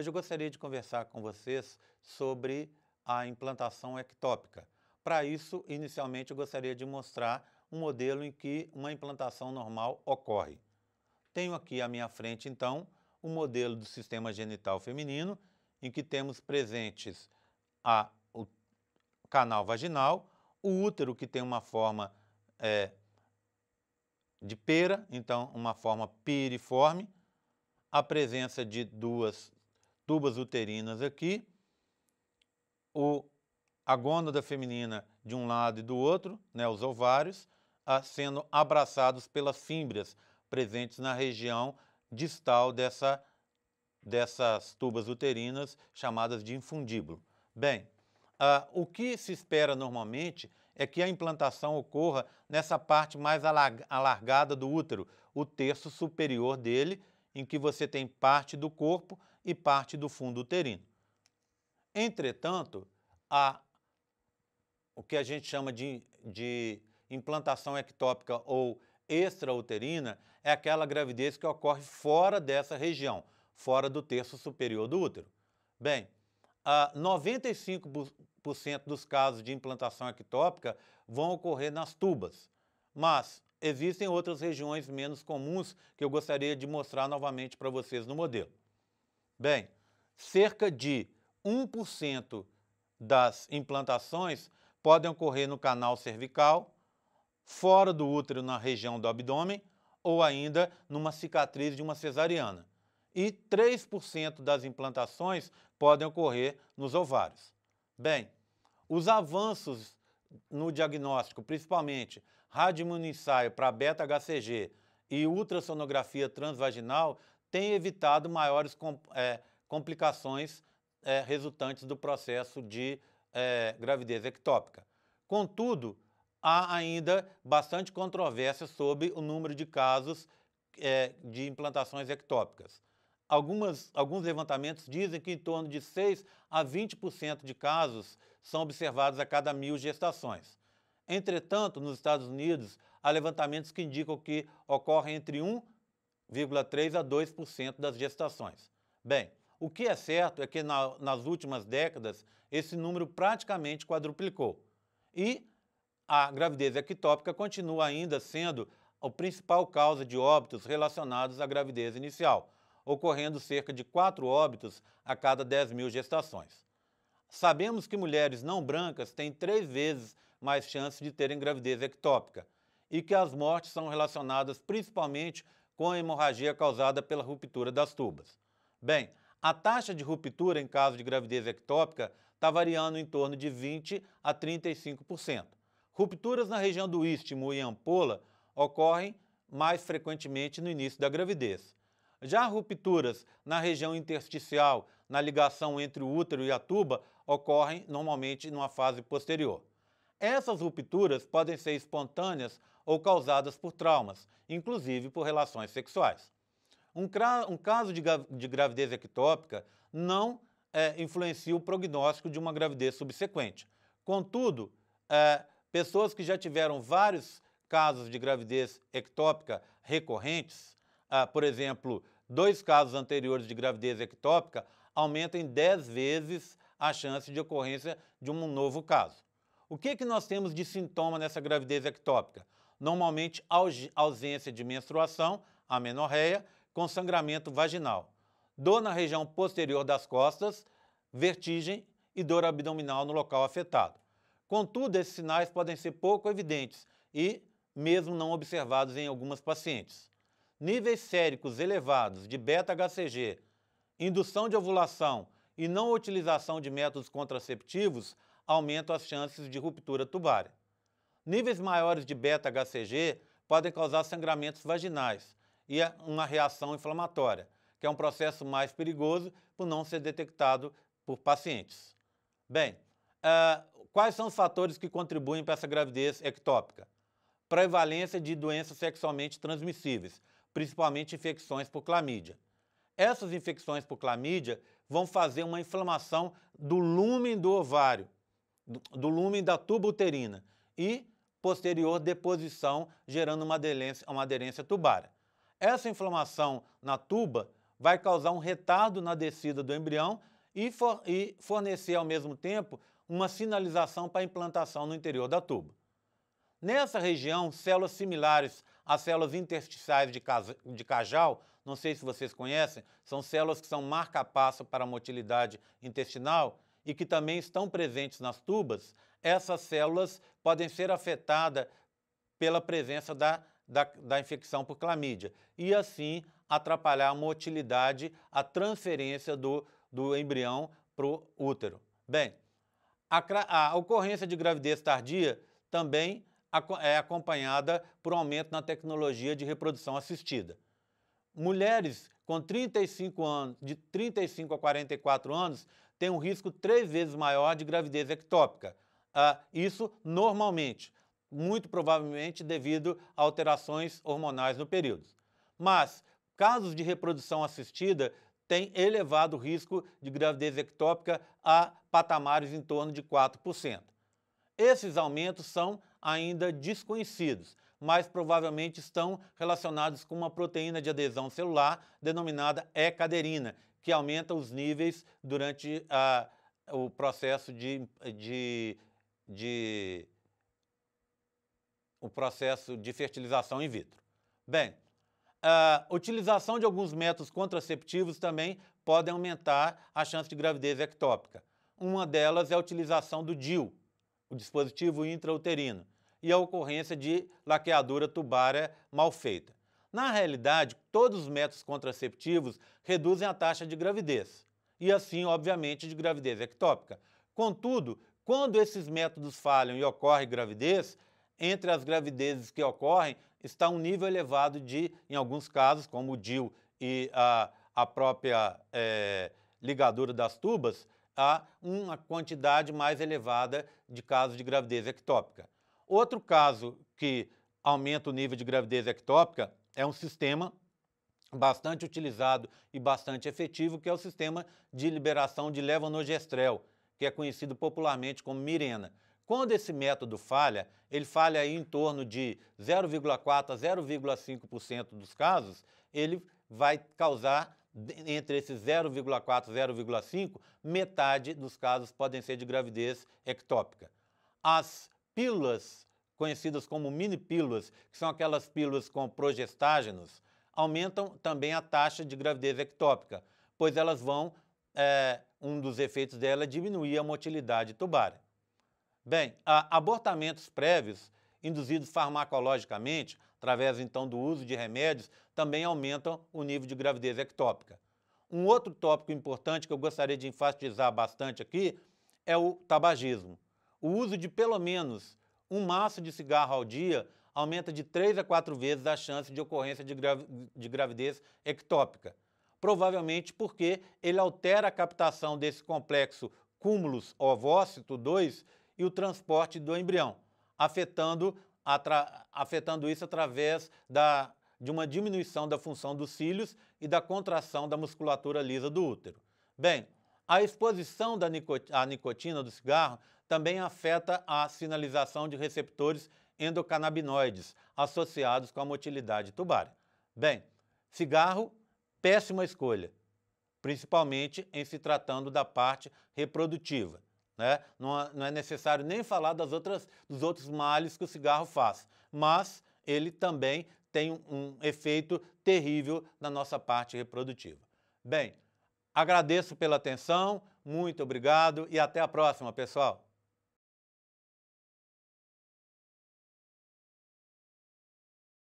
Hoje eu gostaria de conversar com vocês sobre a implantação ectópica. Para isso, inicialmente eu gostaria de mostrar um modelo em que uma implantação normal ocorre. Tenho aqui à minha frente, então, o modelo do sistema genital feminino, em que temos presentes o canal vaginal, o útero que tem uma forma de pera, então uma forma piriforme, a presença de duas tubas uterinas aqui, a gônada feminina de um lado e do outro, né, os ovários, sendo abraçados pelas fímbrias presentes na região distal dessas tubas uterinas, chamadas de infundíbulo. Bem, o que se espera normalmente é que a implantação ocorra nessa parte mais alargada do útero, o terço superior dele, em que você tem parte do corpo e parte do fundo uterino. Entretanto, o que a gente chama de implantação ectópica ou extrauterina é aquela gravidez que ocorre fora dessa região, fora do terço superior do útero. Bem, 95% dos casos de implantação ectópica vão ocorrer nas tubas, mas existem outras regiões menos comuns que eu gostaria de mostrar novamente para vocês no modelo. Bem, cerca de 1% das implantações podem ocorrer no canal cervical, fora do útero na região do abdômen ou ainda numa cicatriz de uma cesariana. E 3% das implantações podem ocorrer nos ovários. Bem, os avanços no diagnóstico, principalmente radioimunoensaio para beta-HCG e ultrassonografia transvaginal, têm evitado maiores complicações resultantes do processo de gravidez ectópica. Contudo, há ainda bastante controvérsia sobre o número de casos de implantações ectópicas. Alguns levantamentos dizem que em torno de 6 a 20% de casos são observados a cada 1.000 gestações. Entretanto, nos Estados Unidos, há levantamentos que indicam que ocorrem entre 1,3 a 2% das gestações. Bem, o que é certo é que nas últimas décadas esse número praticamente quadruplicou. E a gravidez ectópica continua ainda sendo a principal causa de óbitos relacionados à gravidez inicial, ocorrendo cerca de 4 óbitos a cada 10.000 gestações. Sabemos que mulheres não brancas têm 3 vezes mais chances de terem gravidez ectópica e que as mortes são relacionadas principalmente com a hemorragia causada pela ruptura das tubas. Bem, a taxa de ruptura em caso de gravidez ectópica está variando em torno de 20% a 35%. Rupturas na região do istmo e ampola ocorrem mais frequentemente no início da gravidez. Já rupturas na região intersticial, na ligação entre o útero e a tuba, ocorrem normalmente numa fase posterior. Essas rupturas podem ser espontâneas ou causadas por traumas, inclusive por relações sexuais. Um caso de gravidez ectópica não influencia o prognóstico de uma gravidez subsequente. Contudo, pessoas que já tiveram vários casos de gravidez ectópica recorrentes, por exemplo, 2 casos anteriores de gravidez ectópica, aumentam em 10 vezes a chance de ocorrência de um novo caso. O que nós temos de sintoma nessa gravidez ectópica? Normalmente, ausência de menstruação, amenorreia, com sangramento vaginal, dor na região posterior das costas, vertigem e dor abdominal no local afetado. Contudo, esses sinais podem ser pouco evidentes e mesmo não observados em algumas pacientes. Níveis séricos elevados de beta-HCG, indução de ovulação e não utilização de métodos contraceptivos aumentam as chances de ruptura tubária. Níveis maiores de beta-HCG podem causar sangramentos vaginais e uma reação inflamatória, que é um processo mais perigoso por não ser detectado por pacientes. Bem, quais são os fatores que contribuem para essa gravidez ectópica? Prevalência de doenças sexualmente transmissíveis, principalmente infecções por clamídia. Essas infecções por clamídia vão fazer uma inflamação do lúmen do ovário, do lúmen da tuba uterina e posterior deposição, gerando uma aderência tubária. Essa inflamação na tuba vai causar um retardo na descida do embrião e fornecer, ao mesmo tempo, uma sinalização para a implantação no interior da tuba. Nessa região, células similares às células intersticiais de Cajal, não sei se vocês conhecem, são células que são marca-passo para a motilidade intestinal e que também estão presentes nas tubas. Essas células podem ser afetadas pela presença da infecção por clamídia e, assim, atrapalhar a motilidade, a transferência do embrião para o útero. Bem, a ocorrência de gravidez tardia também é acompanhada por um aumento na tecnologia de reprodução assistida. Mulheres com 35 anos, de 35 a 44 anos, têm um risco 3 vezes maior de gravidez ectópica. Isso normalmente, muito provavelmente devido a alterações hormonais no período. Mas casos de reprodução assistida têm elevado risco de gravidez ectópica a patamares em torno de 4%. Esses aumentos são ainda desconhecidos, mas provavelmente estão relacionados com uma proteína de adesão celular denominada E-caderina, que aumenta os níveis durante o processo de fertilização in vitro. Bem, a utilização de alguns métodos contraceptivos também podem aumentar a chance de gravidez ectópica. Uma delas é a utilização do DIU, o dispositivo intrauterino, e a ocorrência de laqueadura tubária mal feita. Na realidade, todos os métodos contraceptivos reduzem a taxa de gravidez e, assim, obviamente, de gravidez ectópica. Contudo, quando esses métodos falham e ocorre gravidez, entre as gravidezes que ocorrem está um nível elevado de, em alguns casos, como o DIU e a própria ligadura das tubas, há uma quantidade mais elevada de casos de gravidez ectópica. Outro caso que aumenta o nível de gravidez ectópica é um sistema bastante utilizado e bastante efetivo, que é o sistema de liberação de levonorgestrel, que é conhecido popularmente como Mirena. Quando esse método falha, ele falha aí em torno de 0,4 a 0,5% dos casos, ele vai causar, entre esses 0,4 e 0,5, metade dos casos podem ser de gravidez ectópica. As pílulas, conhecidas como mini-pílulas, que são aquelas pílulas com progestágenos, aumentam também a taxa de gravidez ectópica, pois elas vão, um dos efeitos dela é diminuir a motilidade tubária. Bem, abortamentos prévios, induzidos farmacologicamente, através então do uso de remédios, também aumentam o nível de gravidez ectópica. Um outro tópico importante que eu gostaria de enfatizar bastante aqui é o tabagismo. O uso de pelo menos um maço de cigarro ao dia aumenta de 3 a 4 vezes a chance de ocorrência de gravidez ectópica. Provavelmente porque ele altera a captação desse complexo cúmulus ovócito 2 e o transporte do embrião, afetando isso através de uma diminuição da função dos cílios e da contração da musculatura lisa do útero. Bem, a exposição à nicotina do cigarro também afeta a sinalização de receptores endocannabinoides associados com a motilidade tubária. Bem, cigarro, péssima escolha, principalmente em se tratando da parte reprodutiva. Não é necessário nem falar dos outros males que o cigarro faz, mas ele também tem um efeito terrível na nossa parte reprodutiva. Bem, agradeço pela atenção, muito obrigado e até a próxima, pessoal!